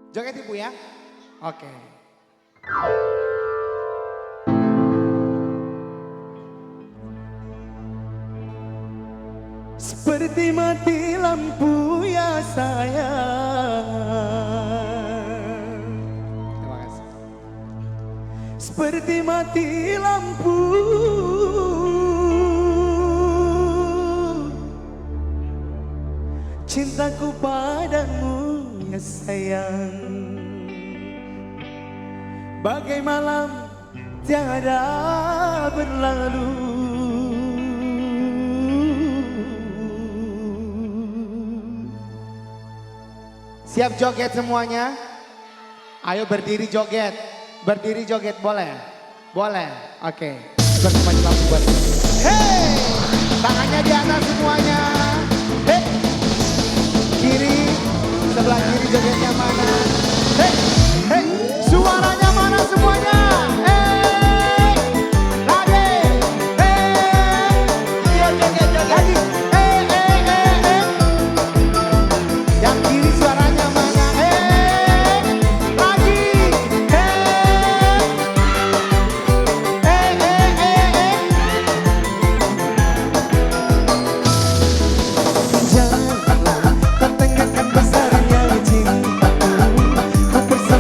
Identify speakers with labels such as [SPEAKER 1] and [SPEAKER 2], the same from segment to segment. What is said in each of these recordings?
[SPEAKER 1] Joget ibu ya. Oke. Seperti mati lampu ya sayang. Terima kasih. Seperti mati lampu, cintaku padamu ya sayang. Bagai malam tiada berlalu, siap joget semuanya? Ayo berdiri joget. Berdiri joget boleh? Boleh. Oke. Bersama lampu buat. Hey! Tangannya di atas semuanya. Hey! Kiri, sebelah kiri jogetnya mana? Hey! Hey! Suaranya mana semuanya? Hey! Lagi. Hey! Joget. Lagi. Yang kiri suaranya mana? Lagi. Janganlah kau tengahkan besarnya cintaku, ku bersama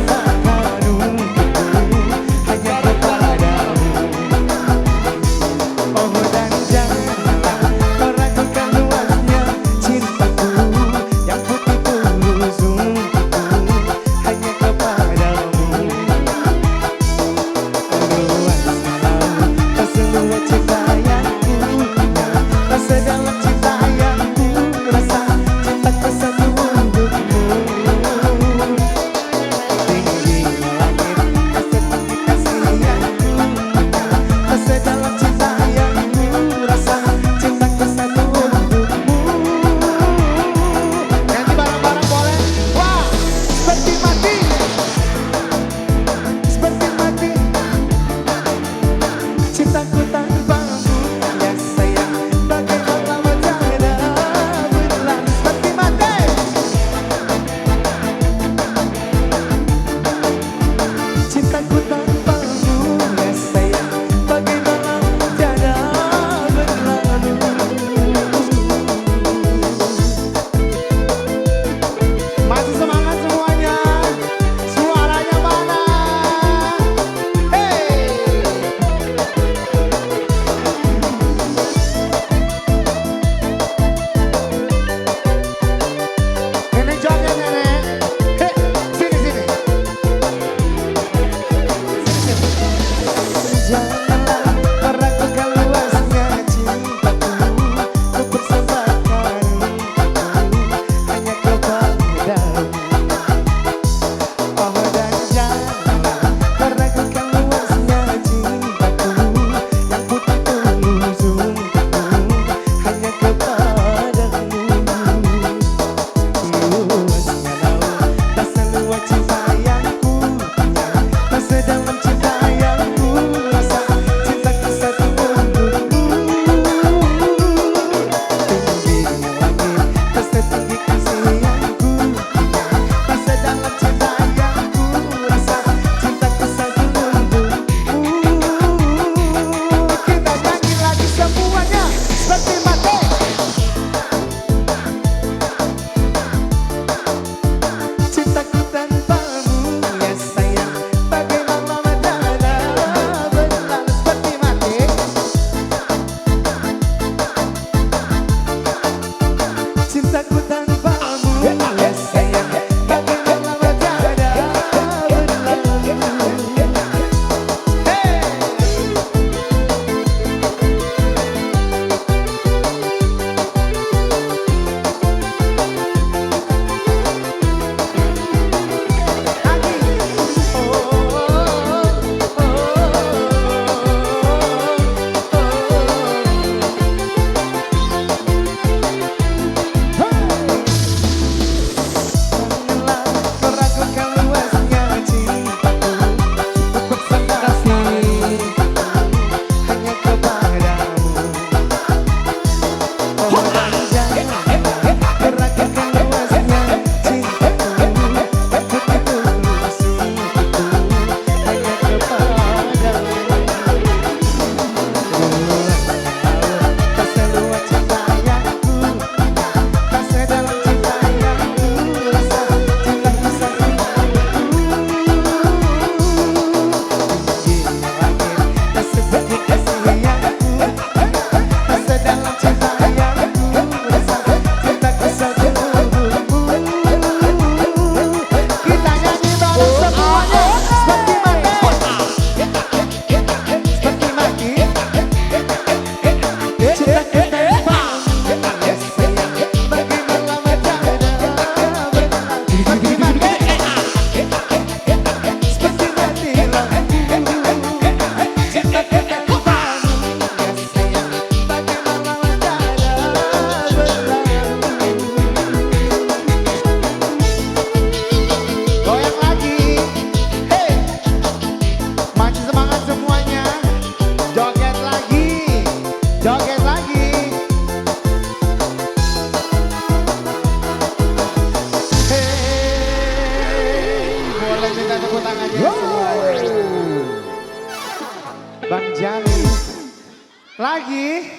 [SPEAKER 1] Seperti mati lagu cinta kita kembali. Ya sayang, bagaimana cara berlalu. Goyang lagi, hey, mancing semangat semuanya. Joget lagi, joget lagi. Boleh minta tepuk tangannya semua. Bang Jali lagi.